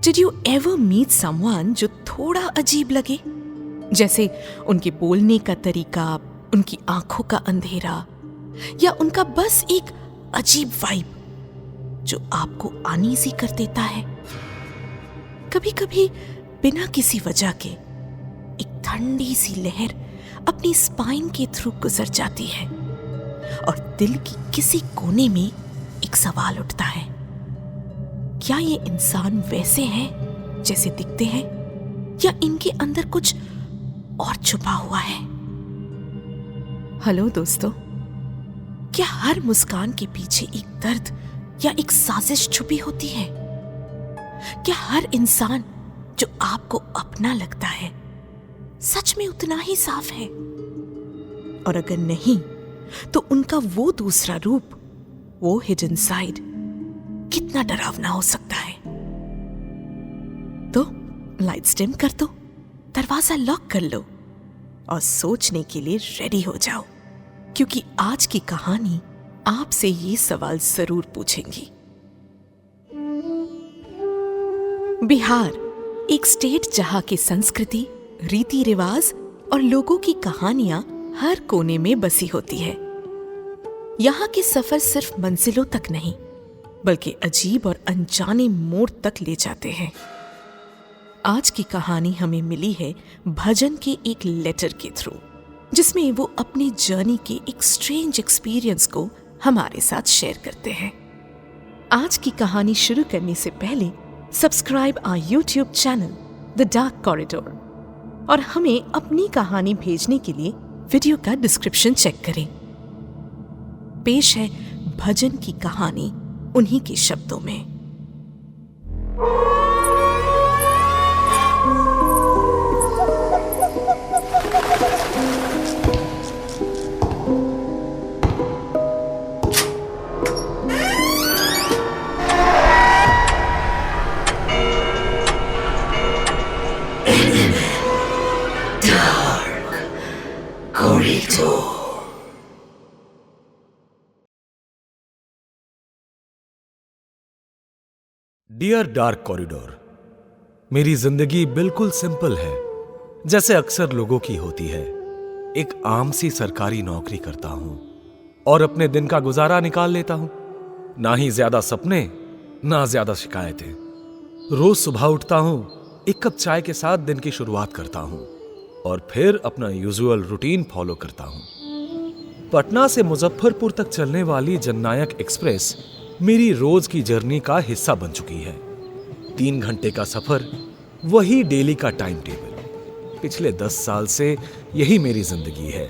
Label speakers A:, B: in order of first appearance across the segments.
A: Did you ever meet someone जो थोड़ा अजीब लगे? जैसे उनके बोलने का तरीका, उनकी आंखों का अंधेरा, या उनका बस एक अजीब वाइब जो आपको अनईजी कर देता है। कभी कभी बिना किसी वजह के एक ठंडी सी लहर अपनी स्पाइन के थ्रू गुजर जाती है और दिल की किसी कोने में एक सवाल उठता है, क्या ये इंसान वैसे हैं जैसे दिखते हैं, या इनके अंदर कुछ और छुपा हुआ है? हेलो दोस्तों, क्या हर मुस्कान के पीछे एक दर्द या एक साजिश छुपी होती है? क्या हर इंसान जो आपको अपना लगता है सच में उतना ही साफ है? और अगर नहीं, तो उनका वो दूसरा रूप, वो हिडन साइड कितना डरावना हो सकता है? तो लाइट्स डिम कर दो, दरवाजा लॉक कर लो और सोचने के लिए रेडी हो जाओ, क्योंकि आज की कहानी आपसे ये सवाल जरूर पूछेंगी। बिहार एक स्टेट जहां की संस्कृति, रीति रिवाज और लोगों की कहानियां हर कोने में बसी होती है। यहाँ के सफर सिर्फ मंजिलों तक नहीं, बल्कि अजीब और अनजाने मोड़ तक ले जाते हैं। आज की कहानी हमें मिली है भजन के एक लेटर के थ्रू, जिसमें वो अपनी जर्नी के एक स्ट्रेंज एक्सपीरियंस को हमारे साथ शेयर करते हैं। आज की कहानी शुरू करने से पहले subscribe our YouTube channel the dark corridor और हमें अपनी कहानी भेजने के लिए वीडियो का डिस्क्रिप्शन चेक करें। पेश है भजन की कहानी उन्हीं के शब्दों में।
B: डियर डार्क कॉरिडोर, मेरी जिंदगी बिल्कुल सिंपल है, जैसे अक्सर लोगों की होती है। एक आम सी सरकारी नौकरी करता हूं और अपने दिन का गुजारा निकाल लेता हूं। ना ही ज्यादा सपने, ना ज्यादा शिकायतें। रोज सुबह उठता हूं, एक कप चाय के साथ दिन की शुरुआत करता हूं और फिर अपना यूजुअल रूटीन फॉलो करता हूं। पटना से मुजफ्फरपुर तक चलने वाली जननायक एक्सप्रेस मेरी रोज की जर्नी का हिस्सा बन चुकी है। 3 घंटे का सफर, वही डेली का टाइम टेबल। पिछले 10 साल से यही मेरी जिंदगी है।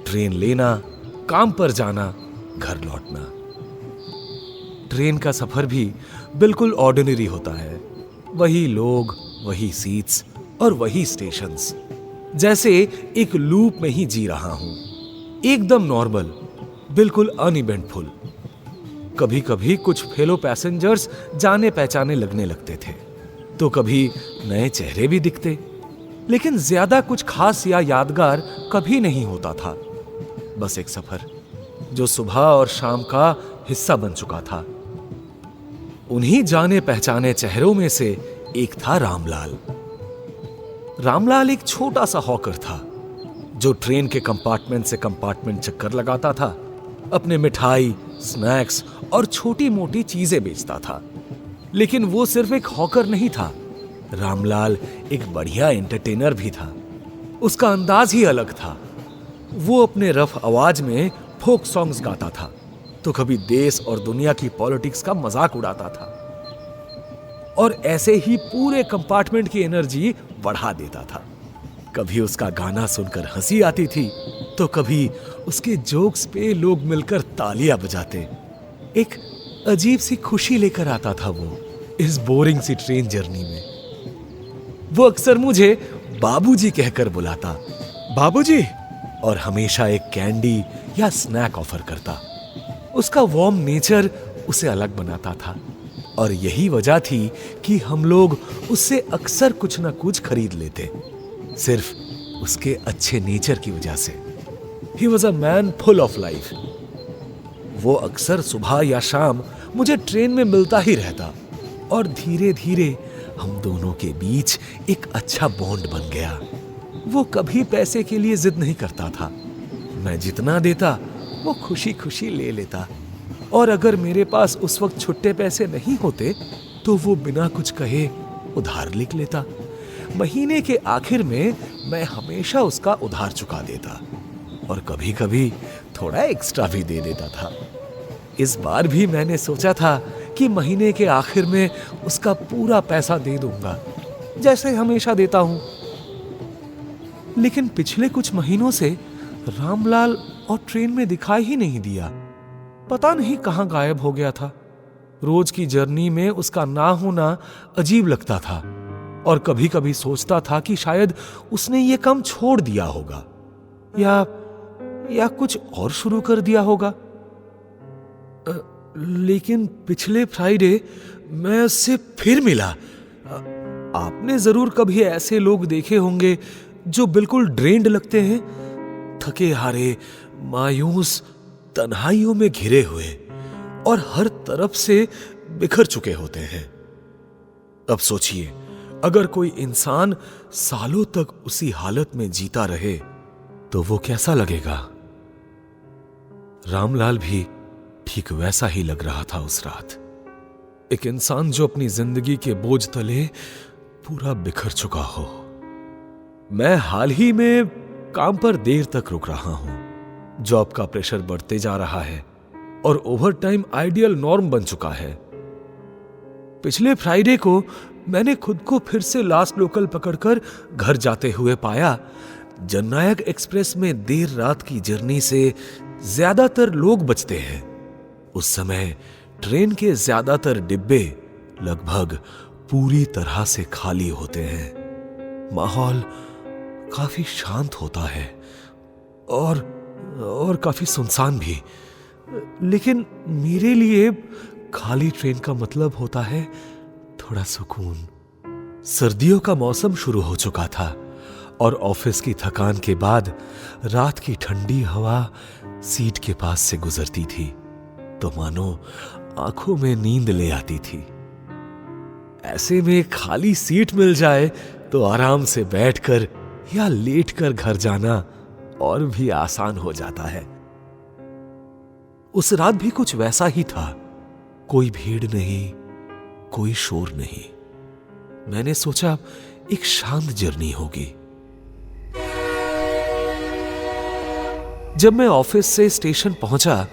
B: ट्रेन लेना, काम पर जाना, घर लौटना। ट्रेन का सफर भी बिल्कुल ऑर्डिनरी होता है। वही लोग, वही सीट्स और वही स्टेशंस। जैसे एक लूप में ही जी रहा हूं, एकदम नॉर्मल, बिल्कुल अनइवेंटफुल। कभी कभी कुछ फेलो पैसेंजर्स जाने पहचाने लगने लगते थे, तो कभी नए चेहरे भी दिखते, लेकिन ज्यादा कुछ खास या यादगार कभी नहीं होता था। बस एक सफर जो सुबह और शाम का हिस्सा बन चुका था। उन्हीं जाने पहचाने चेहरों में से एक था रामलाल। रामलाल एक छोटा सा हॉकर था जो ट्रेन के कंपार्टमेंट से कंपार्टमेंट चक्कर लगाता था, अपने मिठाई, स्नैक्स और छोटी मोटी चीजें बेचता था। लेकिन वो सिर्फ एक हॉकर नहीं था, रामलाल एक बढ़िया एंटरटेनर भी था। उसका अंदाज ही अलग था। वो अपने रफ आवाज में फोक सॉन्ग्स गाता था, तो कभी देश और दुनिया की पॉलिटिक्स का मजाक उड़ाता था, और ऐसे ही पूरे कंपार्टमेंट की एनर्जी बढ़ा देता था। कभी उसका गाना सुनकर हंसी आती थी, तो कभी उसके जोक्स पे लोग मिलकर तालियां बजाते। एक अजीब सी खुशी लेकर आता था वो इस बोरिंग सी ट्रेन जर्नी में। वो अक्सर मुझे बाबूजी कहकर बुलाता, बाबूजी, और हमेशा एक कैंडी या स्नैक ऑफर करता। उसका वार्म नेचर उसे अलग बनाता था, और यही वजह थी कि हम लोग उससे अक्सर कुछ ना कुछ खरीद लेते, सिर्फ उसके अच्छे नेचर की वजह से। He was a man full of life. वो अक्सर सुबह या शाम मुझे ट्रेन में मिलता ही रहता, और धीरे धीरे हम दोनों के बीच एक अच्छा बॉन्ड बन गया। वो कभी पैसे के लिए जिद नहीं करता था। मैं जितना देता वो खुशी खुशी ले लेता, और अगर मेरे पास उस वक्त छुट्टे पैसे नहीं होते तो वो बिना कुछ कहे उधार लिख लेता। महीने के आखिर में मैं हमेशा उसका उधार चुका देता, और कभी कभी थोड़ा एक्स्ट्रा भी दे देता था। इस बार भी मैंने सोचा था कि महीने के आखिर में उसका पूरा पैसा दे दूंगा, जैसे हमेशा देता हूं। लेकिन पिछले कुछ महीनों से रामलाल और ट्रेन में दिखाई ही नहीं दिया। पता नहीं कहां गायब हो गया था। रोज की जर्नी में उसका ना होना अजीब लगता था, और कभी कभी सोचता था कि शायद उसने ये काम छोड़ दिया होगा, या कुछ और शुरू कर दिया होगा। लेकिन पिछले फ्राइडे मैं उससे फिर मिला। आपने जरूर कभी ऐसे लोग देखे होंगे जो बिल्कुल ड्रेन्ड लगते हैं, थके हारे, मायूस, तन्हाइयों में घिरे हुए और हर तरफ से बिखर चुके होते हैं। अब सोचिए, अगर कोई इंसान सालों तक उसी हालत में जीता रहे तो वो कैसा लगेगा। रामलाल भी ठीक वैसा ही लग रहा था उस रात। एक इंसान जो अपनी जिंदगी के बोझ तले पूरा बिखर चुका हो। मैं हाल ही में काम पर देर तक रुक रहा हूं। जॉब का प्रेशर बढ़ते जा रहा है और ओवरटाइम आइडियल नॉर्म बन चुका है। पिछले फ्राइडे को मैंने खुद को फिर से लास्ट लोकल पकड़कर घर जाते हुए पाया। जननायक एक्सप्रेस में देर रात की जर्नी से ज्यादातर लोग बचते हैं। उस समय ट्रेन के ज्यादातर डिब्बे लगभग पूरी तरह से खाली होते हैं। माहौल काफी शांत होता है और काफी सुनसान भी। लेकिन मेरे लिए खाली ट्रेन का मतलब होता है थोड़ा सुकून। सर्दियों का मौसम शुरू हो चुका था और ऑफिस की थकान के बाद रात की ठंडी हवा सीट के पास से गुजरती थी तो मानो आंखों में नींद ले आती थी। ऐसे में खाली सीट मिल जाए तो आराम से बैठकर या लेटकर घर जाना और भी आसान हो जाता है। उस रात भी कुछ वैसा ही था। कोई भीड़ नहीं, कोई शोर नहीं। मैंने सोचा एक शांत जर्नी होगी। जब मैं ऑफिस से स्टेशन पहुंचा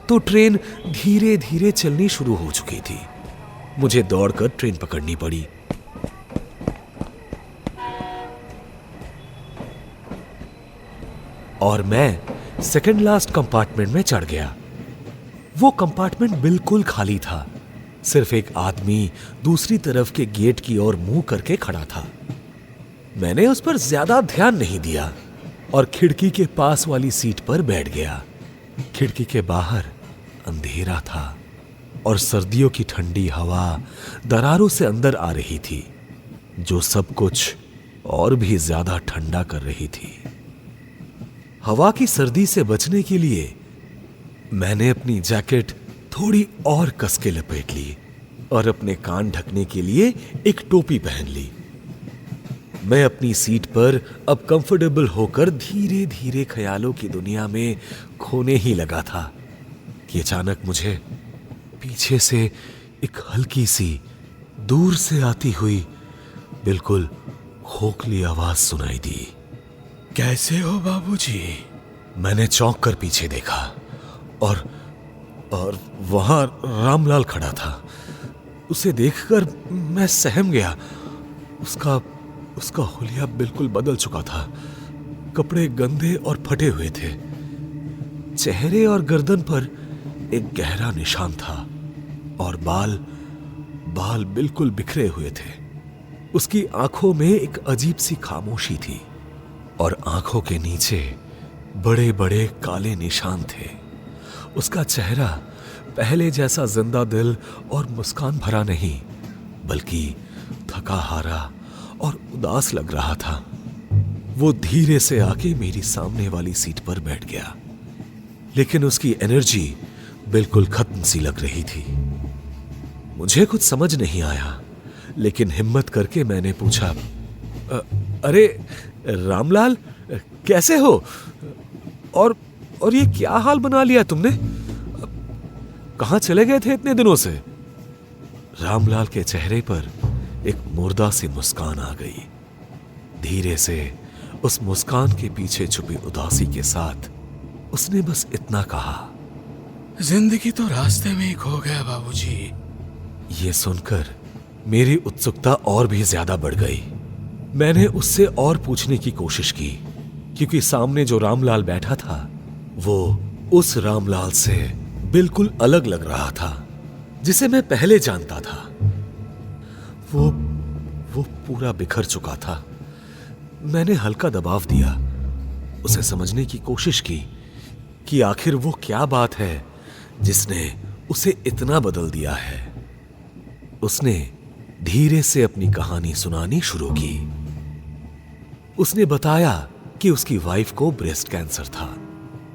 B: तो ट्रेन धीरे धीरे चलनी शुरू हो चुकी थी। मुझे दौड़कर ट्रेन पकड़नी पड़ी। और मैं सेकंड लास्ट कंपार्टमेंट में चढ़ गया। वो कंपार्टमेंट बिल्कुल खाली था। सिर्फ एक आदमी दूसरी तरफ के गेट की ओर मुंह करके खड़ा था। मैंने उस पर ज्यादा ध्यान नहीं दिया और खिड़की के पास वाली सीट पर बैठ गया। खिड़की के बाहर अंधेरा था और सर्दियों की ठंडी हवा दरारों से अंदर आ रही थी, जो सब कुछ और भी ज्यादा ठंडा कर रही थी। हवा की सर्दी से बचने के लिए मैंने अपनी जैकेट थोड़ी और कस के लपेट ली और अपने कान ढकने के लिए एक टोपी पहन ली। मैं अपनी सीट पर अब कंफर्टेबल होकर धीरे धीरे ख्यालों की दुनिया में खोने ही लगा था कि अचानक मुझे पीछे से एक हल्की सी दूर से आती हुई बिल्कुल खोखली आवाज सुनाई दी। कैसे हो बाबूजी? मैंने चौंक कर पीछे देखा और वहां रामलाल खड़ा था। उसे देखकर मैं सहम गया। उसका हुलिया बिल्कुल बदल चुका था। कपड़े गंदे और फटे हुए थे। चेहरे और गर्दन पर एक गहरा निशान था और बाल बिल्कुल बिखरे हुए थे। उसकी आंखों में एक अजीब सी खामोशी थी और आंखों के नीचे बड़े बड़े काले निशान थे। उसका चेहरा पहले जैसा जिंदा दिल और मुस्कान भरा नहीं, बल्कि थका हारा और उदास लग रहा था। वो धीरे से आके मेरी सामने वाली सीट पर बैठ गया, लेकिन उसकी एनर्जी बिल्कुल खत्म सी लग रही थी। मुझे कुछ समझ नहीं आया, लेकिन हिम्मत करके मैंने पूछा, अरे रामलाल, कैसे हो? और ये क्या हाल बना लिया तुमने? कहां चले गए थे इतने दिनों से? रामलाल के चेहरे पर एक मुर्दा सी मुस्कान आ गई। धीरे से उस मुस्कान के पीछे छुपी उदासी के साथ उसने बस इतना कहा,
C: जिंदगी तो रास्ते में ही खो गया बाबूजी।
B: ये सुनकर मेरी उत्सुकता और भी ज्यादा बढ़ गई। मैंने उससे और पूछने की कोशिश की, क्योंकि सामने जो रामलाल बैठा था वो उस रामलाल से बिल्कुल अलग लग रहा था जिसे मैं पहले जानता था। वो पूरा बिखर चुका था। मैंने हल्का दबाव दिया, उसे समझने की कोशिश की कि आखिर वो क्या बात है जिसने उसे इतना बदल दिया है। उसने धीरे से अपनी कहानी सुनानी शुरू की। उसने बताया कि उसकी वाइफ को ब्रेस्ट कैंसर था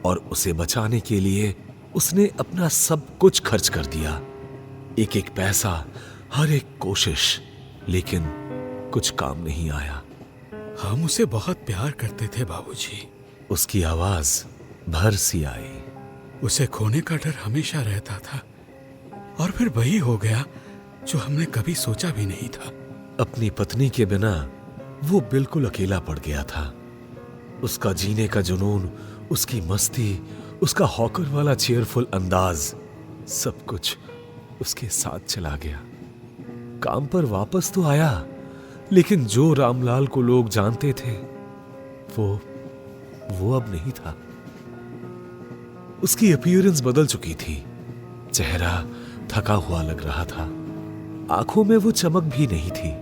B: और उसे बचाने के लिए उसने अपना सब कुछ खर्च कर दिया, एक एक पैसा, हर एक कोशिश, लेकिन कुछ काम नहीं आया।
C: हम उसे बहुत प्यार करते थे बाबूजी।
B: उसकी आवाज भर सी आई।
C: उसे खोने का डर हमेशा रहता था और फिर वही हो गया जो हमने कभी सोचा भी नहीं था।
B: अपनी पत्नी के बिना वो बिल्कुल अकेला पड़ गया था। उसका जीने का जुनून, उसकी मस्ती, उसका हॉकर वाला चेयरफुल अंदाज, सब कुछ उसके साथ चला गया। काम पर वापस तो आया, लेकिन जो रामलाल को लोग जानते थे वो अब नहीं था। उसकी अपीयरेंस बदल चुकी थी। चेहरा थका हुआ लग रहा था, आंखों में वो चमक भी नहीं थी।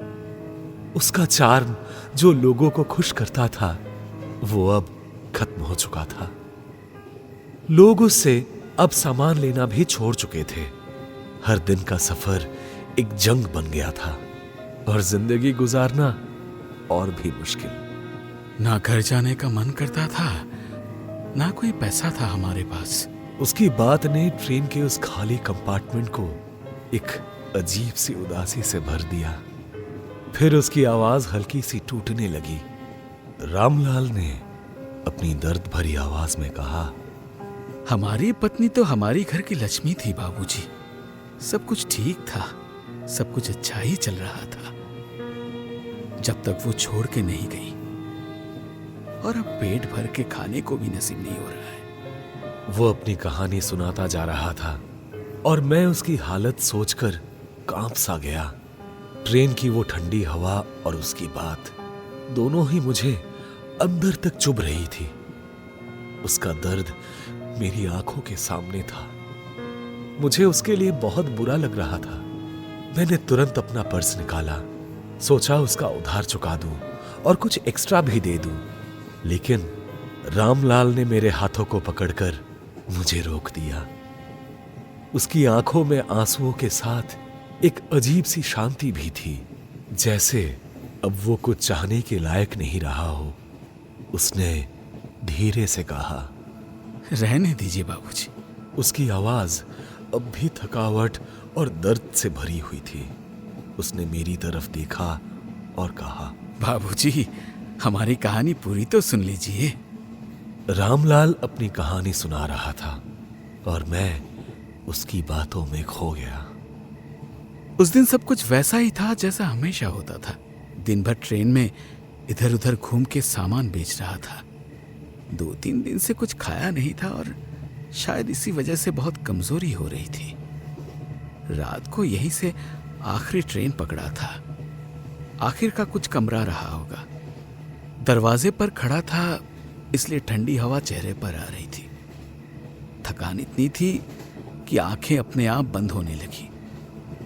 B: उसका चार्म जो लोगों को खुश करता था वो अब खत्म हो चुका था। लोग उससे अब सामान लेना भी छोड़ चुके थे। हर दिन का सफर एक जंग बन गया था और जिंदगी गुजारना और भी मुश्किल।
C: ना घर जाने का मन करता था, ना कोई पैसा था हमारे पास।
B: उसकी बात ने ट्रेन के उस खाली कंपार्टमेंट को एक अजीब सी उदासी से भर दिया। फिर उसकी आवाज हल्की सी टूटने लगी। रामलाल ने अपनी दर्द भरी आवाज में कहा,
C: हमारी पत्नी तो हमारी घर की लक्ष्मी थी बाबूजी। सब कुछ ठीक था, सब कुछ अच्छा ही चल रहा था, जब तक वो छोड़ के नहीं गई। और अब पेट भर के खाने को भी नसीब नहीं हो रहा है।
B: वो अपनी कहानी सुनाता जा रहा था और मैं उसकी हालत सोचकर कांप सा गया। ट्रेन की वो ठंडी हवा और उसकी बात, दोनों ही मुझे अंदर तक चुभ रही थी। उसका दर्द मेरी आंखों के सामने था। मुझे उसके लिए बहुत बुरा लग रहा था। मैंने तुरंत अपना पर्स निकाला, सोचा उसका उधार चुका दूं और कुछ एक्स्ट्रा भी दे दूं, लेकिन रामलाल ने मेरे हाथों को पकड़कर मुझे रोक दिया। उसकी आंखों में आंसुओं के साथ एक अजीब सी शांति भी थी, जैसे अब वो कुछ चाहने के लायक नहीं रहा हो। उसने धीरे से कहा,
C: रहने दीजिए बाबूजी।
B: उसकी आवाज अब भी थकावट और दर्द से भरी हुई थी। उसने मेरी तरफ देखा और कहा,
C: बाबूजी, हमारी कहानी पूरी तो सुन लीजिए।
B: रामलाल अपनी कहानी सुना रहा था और मैं उसकी बातों में खो गया।
C: उस दिन सब कुछ वैसा ही था जैसा हमेशा होता था। दिन भर ट्रेन में इधर उधर घूम के सामान बेच रहा था। 2-3 दिन से कुछ खाया नहीं था और शायद इसी वजह से बहुत कमजोरी हो रही थी। रात को यहीं से आखिरी ट्रेन पकड़ा था। आखिर का कुछ कमरा रहा होगा। दरवाजे पर खड़ा था, इसलिए ठंडी हवा चेहरे पर आ रही थी। थकान इतनी थी कि आंखें अपने आप बंद होने लगी।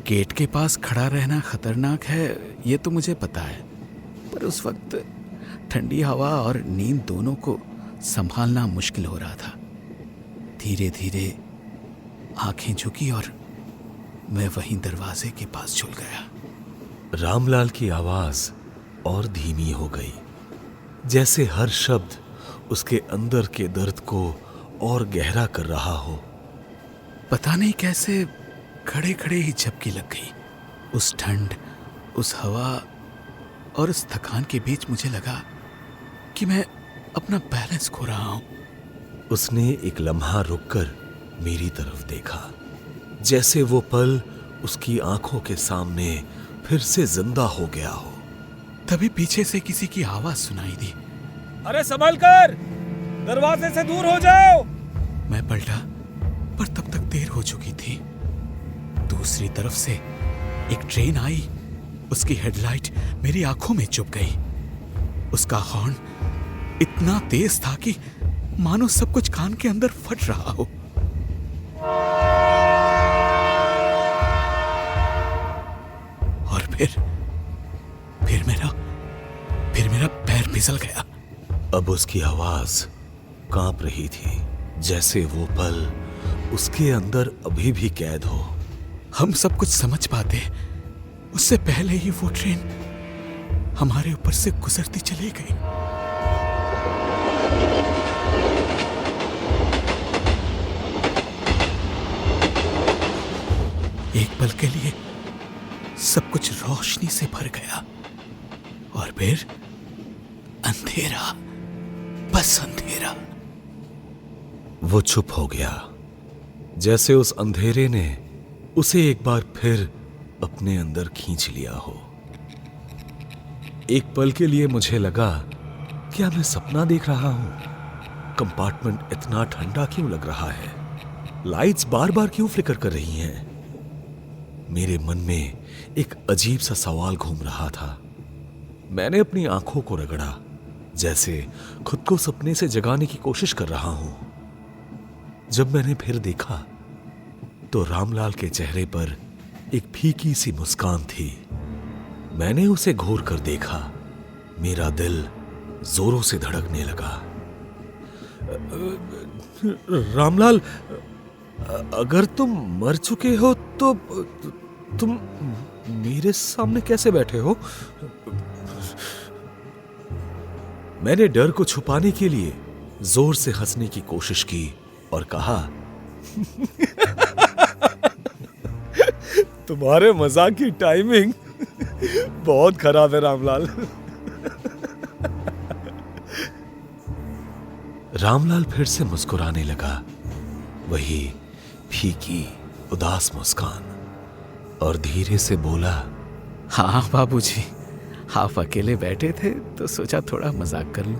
C: गेट के पास खड़ा रहना खतरनाक है, ये तो मुझे पता है, पर उस वक्त ठंडी हवा और नींद दोनों को संभालना मुश्किल हो रहा था। धीरे धीरे आंखें झुकी और मैं वहीं दरवाजे के पास झुल गया।
B: रामलाल की आवाज और धीमी हो गई, जैसे हर शब्द उसके अंदर के दर्द को और गहरा कर रहा हो।
C: पता नहीं कैसे खड़े खड़े ही झपकी लग गई। उस ठंड, उस हवा और उस थकान के बीच मुझे लगा कि मैं अपना बैलेंस खो रहा हूं।
B: उसने एक लम्हा रुककर मेरी तरफ देखा, जैसे वो पल उसकी आंखों के सामने फिर से जिंदा हो गया हो।
C: तभी पीछे से किसी की आवाज सुनाई दी,
B: अरे संभल कर, दरवाजे से दूर हो जाओ।
C: मैं पलटा, पर तब तक देर हो चुकी थी। दूसरी तरफ से एक ट्रेन आई। उसकी हेडलाइट मेरी आंखों में चुभ गई। उसका हॉर्न इतना तेज था कि मानो सब कुछ कान के अंदर फट रहा हो। और फिर मेरा पैर फिसल गया।
B: अब उसकी आवाज कांप रही थी, जैसे वो पल उसके अंदर अभी भी कैद हो।
C: हम सब कुछ समझ पाते उससे पहले ही वो ट्रेन हमारे ऊपर से गुजरती चली गई। एक पल के लिए सब कुछ रोशनी से भर गया और फिर अंधेरा, बस अंधेरा।
B: वो चुप हो गया, जैसे उस अंधेरे ने उसे एक बार फिर अपने अंदर खींच लिया हो। एक पल के लिए मुझे लगा, क्या मैं सपना देख रहा हूं? कंपार्टमेंट इतना ठंडा क्यों लग रहा है? लाइट्स बार बार क्यों फ्लिकर कर रही हैं? मेरे मन में एक अजीब सा सवाल घूम रहा था। मैंने अपनी आंखों को रगड़ा, जैसे खुद को सपने से जगाने की कोशिश कर रहा हूं। जब मैंने फिर देखा तो रामलाल के चेहरे पर एक फीकी सी मुस्कान थी। मैंने उसे घूर कर देखा। मेरा दिल जोरों से धड़कने लगा। रामलाल, अगर तुम मर चुके हो तो तुम मेरे सामने कैसे बैठे हो? मैंने डर को छुपाने के लिए जोर से हंसने की कोशिश की और कहा, तुम्हारे मजाक की टाइमिंग बहुत खराब है रामलाल। रामलाल फिर से मुस्कुराने लगा, वही फीकी उदास मुस्कान, और धीरे से बोला,
C: हाँ बाबूजी, आप अकेले बैठे थे तो सोचा थोड़ा मजाक कर लूं।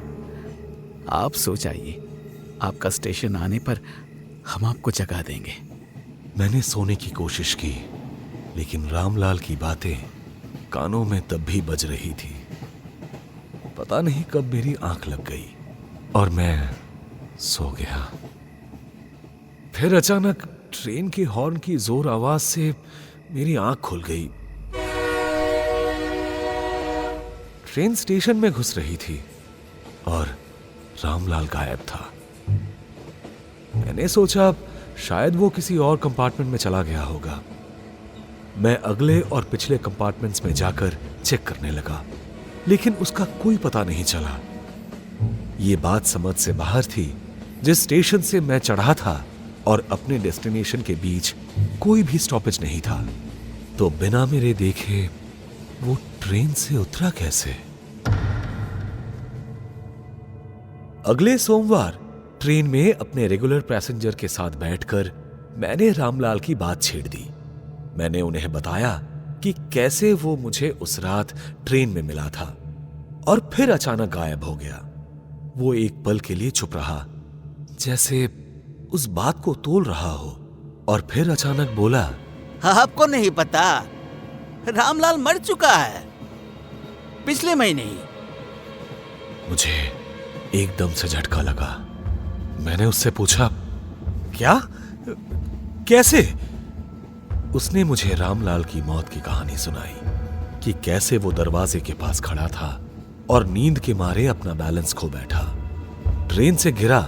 C: आप सो जाइए, आपका स्टेशन आने पर हम आपको जगा देंगे।
B: मैंने सोने की कोशिश की, लेकिन रामलाल की बातें कानों में तब भी बज रही थी। पता नहीं कब मेरी आंख लग गई और मैं सो गया। फिर अचानक ट्रेन के हॉर्न की जोर आवाज से मेरी आंख खुल गई। ट्रेन स्टेशन में घुस रही थी और रामलाल गायब था। मैंने सोचा शायद वो किसी और कंपार्टमेंट में चला गया होगा। मैं अगले और पिछले कंपार्टमेंट्स में जाकर चेक करने लगा, लेकिन उसका कोई पता नहीं चला। ये बात समझ से बाहर थी। जिस स्टेशन से मैं चढ़ा था और अपने डेस्टिनेशन के बीच कोई भी स्टॉपेज नहीं था, तो बिना मेरे देखे वो ट्रेन से उतरा कैसे? अगले सोमवार ट्रेन में अपने रेगुलर पैसेंजर के साथ बैठकर मैंने रामलाल की बात छेड़ दी। मैंने उन्हें बताया कि कैसे वो मुझे उस रात ट्रेन में मिला था और फिर अचानक गायब हो गया। वो एक पल के लिए चुप रहा, जैसे उस बात को तोल रहा हो, और फिर अचानक बोला,
D: आपको नहीं पता, रामलाल मर चुका है पिछले महीने ही।
B: मुझे एकदम से झटका लगा। मैंने उससे पूछा, क्या? कैसे? उसने मुझे रामलाल की मौत की कहानी सुनाई कि कैसे वो दरवाजे के पास खड़ा था और नींद के मारे अपना बैलेंस खो बैठा, ट्रेन से गिरा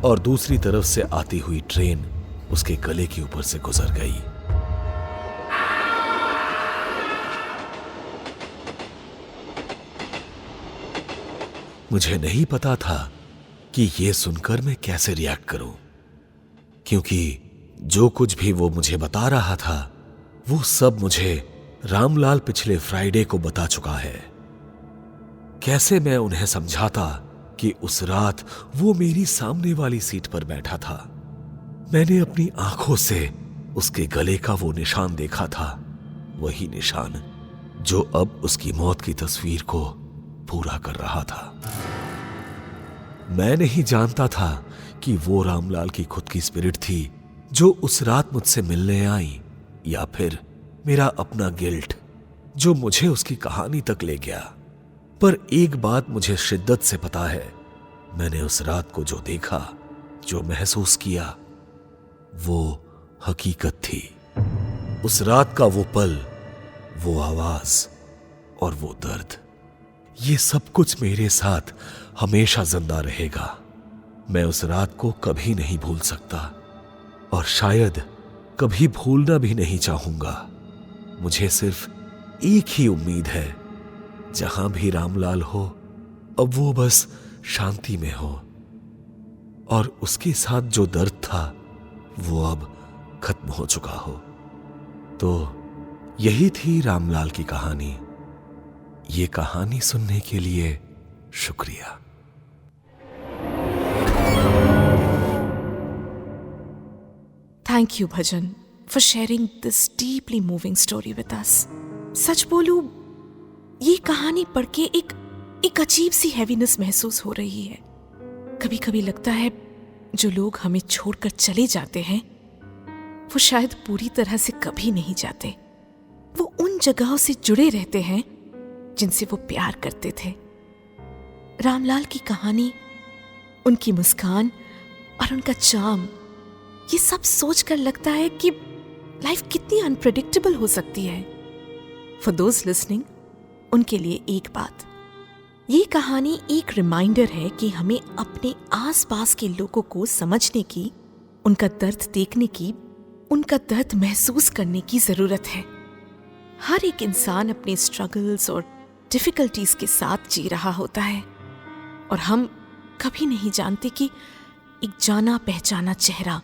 B: और दूसरी तरफ से आती हुई ट्रेन उसके गले के ऊपर से गुजर गई। मुझे नहीं पता था कि यह सुनकर मैं कैसे रिएक्ट करूं, क्योंकि जो कुछ भी वो मुझे बता रहा था वो सब मुझे रामलाल पिछले फ्राइडे को बता चुका है। कैसे मैं उन्हें समझाता कि उस रात वो मेरी सामने वाली सीट पर बैठा था। मैंने अपनी आंखों से उसके गले का वो निशान देखा था, वही निशान जो अब उसकी मौत की तस्वीर को पूरा कर रहा था। मैं नहीं जानता था कि वो रामलाल की खुद की स्पिरिट थी जो उस रात मुझसे मिलने आई, या फिर मेरा अपना गिल्ट जो मुझे उसकी कहानी तक ले गया। पर एक बात मुझे शिद्दत से पता है, मैंने उस रात को जो देखा, जो महसूस किया, वो हकीकत थी। उस रात का वो पल, वो आवाज और वो दर्द, ये सब कुछ मेरे साथ हमेशा जिंदा रहेगा। मैं उस रात को कभी नहीं भूल सकता और शायद कभी भूलना भी नहीं चाहूंगा। मुझे सिर्फ एक ही उम्मीद है, जहां भी रामलाल हो, अब वो बस शांति में हो और उसके साथ जो दर्द था वो अब खत्म हो चुका हो। तो यही थी रामलाल की कहानी। ये कहानी सुनने के लिए शुक्रिया।
A: Thank you, Bhajan, for sharing this deeply moving story with us. सच बोलूं, ये कहानी पढ़ के एक अजीब सी हैवीनेस महसूस हो रही है। कभी कभी लगता है जो लोग हमें छोड़कर चले जाते हैं वो शायद पूरी तरह से कभी नहीं जाते। वो उन जगहों से जुड़े रहते हैं जिनसे वो प्यार करते थे। रामलाल की कहानी, उनकी मुस्कान और उनका चार्म, ये सब सोचकर लगता है कि लाइफ कितनी अनप्रेडिक्टेबल हो सकती है। फॉर दोज लिसनिंग, उनके लिए एक बात, ये कहानी एक रिमाइंडर है कि हमें अपने आसपास के लोगों को समझने की, उनका दर्द देखने की, उनका दर्द महसूस करने की जरूरत है। हर एक इंसान अपने स्ट्रगल्स और डिफिकल्टीज के साथ जी रहा होता है और हम कभी नहीं जानते कि एक जाना पहचाना चेहरा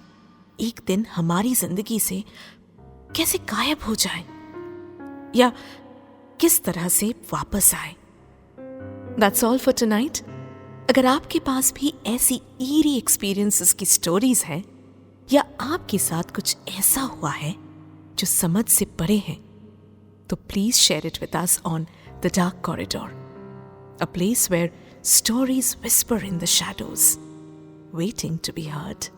A: एक दिन हमारी जिंदगी से कैसे गायब हो जाए या किस तरह से वापस आए। That's all for tonight. अगर आपके पास भी ऐसी eerie एक्सपीरियंसेस की स्टोरीज हैं या आपके साथ कुछ ऐसा हुआ है जो समझ से परे है, तो please share it with us on the dark corridor, a place where stories whisper in the shadows, waiting to be heard.